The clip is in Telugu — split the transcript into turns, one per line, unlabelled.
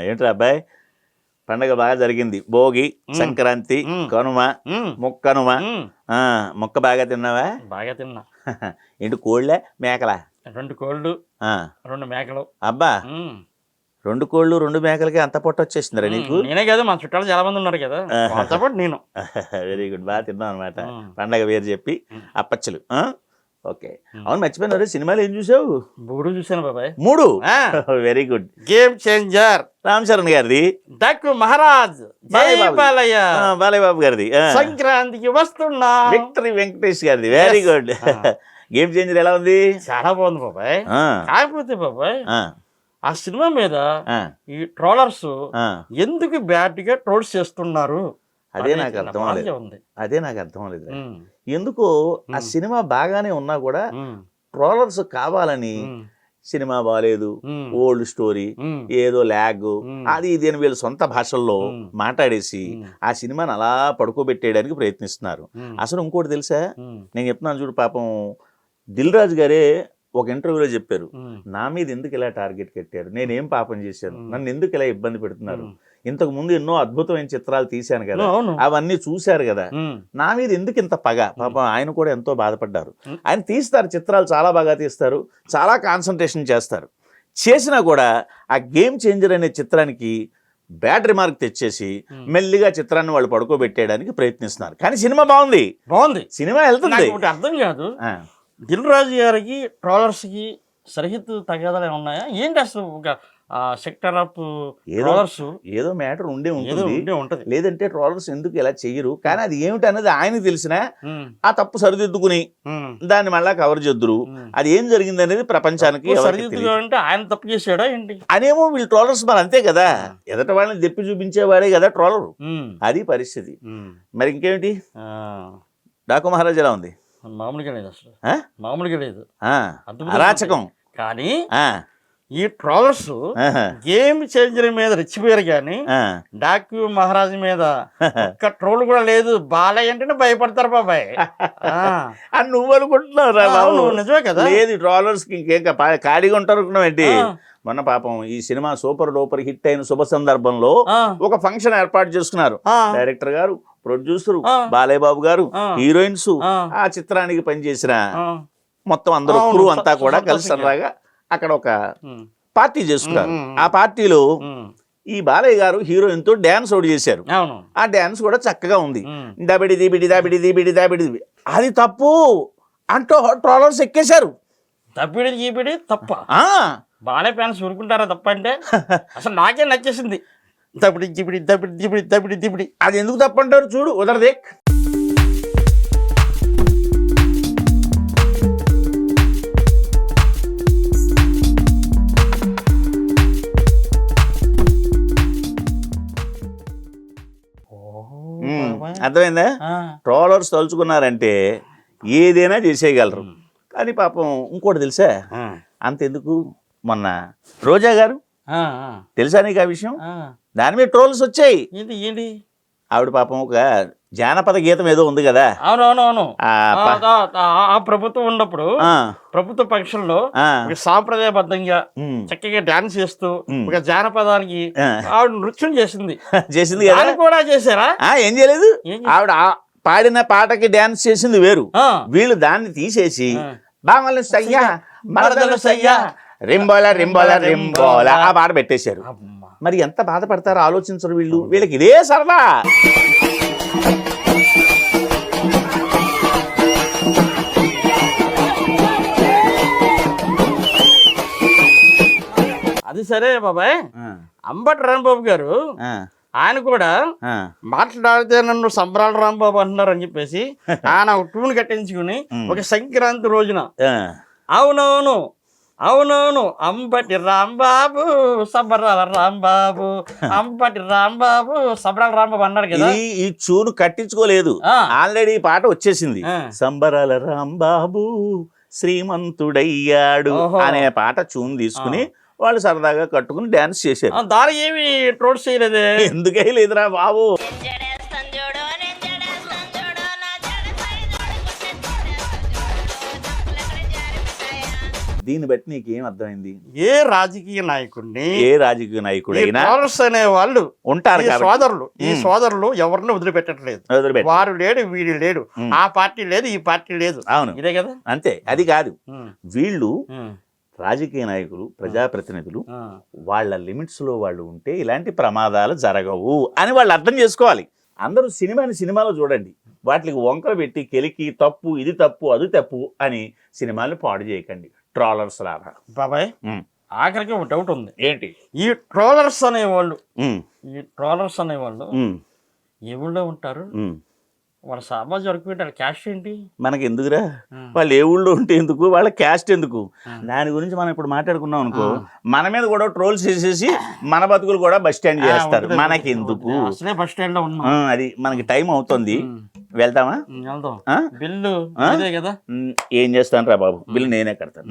ఏంట్రా అబ్బాయి, పండగ బాగా జరిగింది. భోగి, సంక్రాంతి, కనుమ, ముక్కనుమ. మొక్క బాగా తిన్నావా?
బాగా తిన్నా.
ఏంటి, కోళ్ళే మేకలా?
2 కోళ్ళు 2 మేకలు.
అబ్బా, 2 కోళ్ళు 2 మేకలకి అంత పొట్ట వచ్చేసిందిరా నీకు?
నేనే కదా, మా చుట్టాలు చాలా మంది ఉన్నారు కదా, వాళ్ళతో పాటు నేను.
వెరీ గుడ్, బాగా తిన్నావు అనమాట. పండగ వేరు చెప్పి అప్పచ్చలు. ఓకే, అవును మర్చిపోయినారు, సినిమాలు ఏం చూసావు?
3 చూసాను బాబాయ్.
3? Very good.
Game changer
Ram Charan గారిది,
డక్కు మహారాజ్, బాలయ్య
బాలయ్యబాబు గారిది,
సంక్రాంతికి వస్తున్నా,
విక్టరీ వెంకటేష్ గారిది. Very good. గేమ్ చేంజర్ ఎలా ఉంది?
చాలా బాగుంది బాబాయ్. కాకపోతే బాబాయ్, ఆ సినిమా మీద ఈ ట్రోలర్స్ ఎందుకు బ్యాడ్ గా ట్రోల్స్ చేస్తున్నారు?
అదే నాకు అర్థం అవ్వలేదు. ఎందుకో ఆ సినిమా బాగానే ఉన్నా కూడా ట్రోలర్స్ కావాలని సినిమా బాగాలేదు, ఓల్డ్ స్టోరీ, ఏదో ల్యాగ్, అది ఇది అని వీళ్ళ సొంత భాషల్లో మాట్లాడేసి ఆ సినిమాని అలా పడుకోబెట్టేయడానికి ప్రయత్నిస్తున్నారు. అసలు ఇంకోటి తెలుసా, నేను చెప్తున్నాను చూడు, పాపం దిల్ రాజు గారే ఒక ఇంటర్వ్యూలో చెప్పారు, నా మీద ఎందుకు ఇలా టార్గెట్ కట్టారు, నేనేం పాపం చేశాను, నన్ను ఎందుకు ఇలా ఇబ్బంది పెడుతున్నారు, ఇంతకు ముందు ఎన్నో అద్భుతమైన చిత్రాలు తీశాను కదా, అవన్నీ చూశారు కదా, నా మీద ఎందుకు ఇంత పగ? పాపం ఆయన కూడా ఎంతో బాధపడ్డారు. ఆయన తీస్తారు చిత్రాలు, చాలా బాగా తీస్తారు, చాలా కాన్సన్ట్రేషన్ చేస్తారు. చేసినా కూడా ఆ గేమ్ చేంజర్ అనే చిత్రానికి బ్యాడ్ రిమార్క్ తెచ్చేసి మెల్లిగా చిత్రాన్ని వాళ్ళు పడుకోబెట్టేయడానికి ప్రయత్నిస్తున్నారు. కానీ సినిమా బాగుంది, సినిమా వెళ్తుంది.
అర్థం కాదు, దిల్ రాజు గారికి ట్రోలర్స్కి సరిహద్దు తగాదాలు ఉన్నాయా ఏంటి? అసలు ఒక సెక్టర్ ఆఫ్ ట్రోలర్స్
ఏదో మ్యాటర్ ఉండే ఉంటుంది, లేదంటే ట్రోలర్స్ ఎందుకు ఇలా చెయ్యరు. కానీ అది ఏమిటి అనేది ఆయనకు తెలిసినా ఆ తప్పు సరిదిద్దుకుని దాన్ని మళ్ళా కవర్ చేద్దురు. అది ఏం జరిగింది అనేది ప్రపంచానికి
అంటే ఆయన తప్పు చేసాడా ఏంటి
అనేమో వీళ్ళు ట్రోలర్స్ మరి అంతే కదా, ఎదట వాళ్ళని తెప్పి చూపించేవాడే కదా ట్రోలర్. అది పరిస్థితి. మరి ఇంకేమిటి, డాకు మహారాజ్ ఎలా ఉంది?
మామూలుగా లేదు, అసలు మామూలుగా లేదు,
అరాచకం.
కానీ ఈ ట్రోలర్స్ గేమ్ చేంజర్ మీద రెచ్చిపోయారు, కానీ డాక్యూ మహారాజ్ మీద ఒక్క ట్రోల్ కూడా లేదు. బాలయ్య అంటేనే భయపడతారు బాబాయ్.
అని నువ్వు అనుకుంటున్నావు?
నిజమే కదా.
లేదు, ట్రోలర్స్ కి ఇంకేం ఖాళీగా ఉంటారు ఏంటి? మొన్న పాపం ఈ సినిమా సూపర్ డూపర్ హిట్ అయిన శుభ సందర్భంలో ఒక ఫంక్షన్ ఏర్పాటు చేసుకున్నారు. డైరెక్టర్ గారు, ప్రొడ్యూసర్, బాలయ్య బాబు గారు, హీరోయిన్స్, ఆ చిత్రానికి పనిచేసిన మొత్తం అందరూ క్రూ అంతా కూడా కలిసి సరదాగా అక్కడ ఒక పార్టీ చేసుకున్నారు. ఆ పార్టీలో ఈ బాలయ్య గారు హీరోయిన్ తో డాన్స్ ఒకటి చేశారు. ఆ డాన్స్ కూడా చక్కగా ఉంది. దబిడి దిబిడి దబిడి దిబిడి దబిడి, అది తప్పు అంటూ ట్రోలర్స్ ఎక్కేశారు.
దబిడి దిబిడి తప్ప? బాలయ్య ఫ్యాన్స్ ఊరుకుంటారా తప్ప అంటే? అసలు నాకే నచ్చేసింది. దబిడి దిబిడి దబిడి దిబిడి దబిడి దిబిడి,
అది ఎందుకు తప్పంటారు చూడు, ఉదరదేక్. అర్థమైందా? ట్రోలర్స్ తలుచుకున్నారంటే ఏదైనా చేసేయగలరు. కానీ పాపం ఇంకోటి తెలుసా, అంతెందుకు, మొన్న రోజా గారు తెలుసా నీకు ఆ విషయం? దాని మీద ట్రోల్స్ వచ్చాయి. ఆవిడ పాపం ఒక జానపద గీతం ఏదో ఉంది కదా.
అవునవునవును. ఆ ప్రభుత్వం ఉన్నప్పుడు ప్రభుత్వ పక్షంలో సాంప్రదాయబద్ధంగా చక్కగా డాన్స్ చేస్తూ ఒక జానపదానికి ఆవిడ నృత్యం చేసింది కదా. కూడా చేశారా?
ఏం చేయలేదు, ఆవిడ పాడిన పాటకి డాన్స్ చేసింది వేరు, వీళ్ళు దాన్ని తీసేసి బామలు సయ్యా మరదలు సయ్యా రింబోల రింబోల రింబోల ఆ పాట పెట్టేశారు. మరి ఎంత బాధపడతారో ఆలోచించరు వీళ్ళు. వీళ్ళకి ఇదే సరదా.
అది సరే బాబాయ్, అంబటి రాంబాబు గారు ఆయన కూడా మాట్లాడితే నన్ను సంబరాల రాంబాబు అంటున్నారు అని చెప్పేసి ఆయన ఒక ట్యూన్ కట్టించుకుని ఒక సంక్రాంతి రోజున అవునవును అవునవును అంబటి రాంబాబు సంబరాల రాంబాబు, అంబటి రాంబాబు సంబరాల రాంబాబు అన్నాడు కదా.
ఈ ట్యూన్ కట్టించుకోలేదు, ఆల్రెడీ ఈ పాట వచ్చేసింది. సంబరాల రాంబాబు శ్రీమంతుడయ్యాడు అనే పాట ట్యూన్ తీసుకుని వాళ్ళు సరదాగా కట్టుకుని డాన్స్ చేశారు.
దాని ఏమి ట్రోల్స్ చేయలేదే?
ఎందుకే లేదురా బాబు. దీన్ని బట్టి నీకేం అర్థమైంది?
ఏ రాజకీయ నాయకుడిని,
ఏ రాజకీయ నాయకుడైనా
అనే వాళ్ళు
ఉంటారు
ఈ సోదరులు ఎవరిని వదిలిపెట్టట్లేదు. వారు లేడు, వీడు లేడు, ఆ పార్టీ లేదు, ఈ పార్టీ లేదు.
అవును,
ఇదే కదా.
అంతే. అది కాదు, వీళ్ళు రాజకీయ నాయకులు, ప్రజాప్రతినిధులు వాళ్ళ లిమిట్స్ లో వాళ్ళు ఉంటే ఇలాంటి ప్రమాదాలు జరగవు అని వాళ్ళు అర్థం చేసుకోవాలి. అందరూ సినిమాలో చూడండి, వాటికి వంకలు పెట్టి కెలికి తప్పు, ఇది తప్పు, అది తప్పు అని సినిమాలు పాడు చేయకండి ట్రోలర్స్ లాగా.
బాబాయ్, ఆఖరికి ఒక డౌట్ ఉంది.
ఏంటి?
ఈ ట్రోలర్స్ అనేవాళ్ళు ఏ ఊళ్ళో ఉంటారు? వాళ్ళ సామాజిక వర్గం ఏంటి? వాళ్ళ క్యాస్ట్ ఏంటి?
మనకి ఎందుకురా? వాళ్ళు ఏ ఊళ్ళో ఉంటే ఎందుకు, వాళ్ళ క్యాస్ట్ ఎందుకు? దాని గురించి మనం ఇప్పుడు మాట్లాడుకున్నాం అనుకో, మన మీద కూడా ట్రోల్స్ చేసేసి మన బతుకులు కూడా బస్ స్టాండ్ చేస్తారు. మనకి ఎందుకు?
అసలే బస్ స్టాండ్ లో ఉన్నాం.
అది మనకి టైం అవుతుంది, వెళ్దామా?
బిల్లు కదా.
ఏం చేస్తాను రా బాబు, బిల్లు నేనే కడతాను.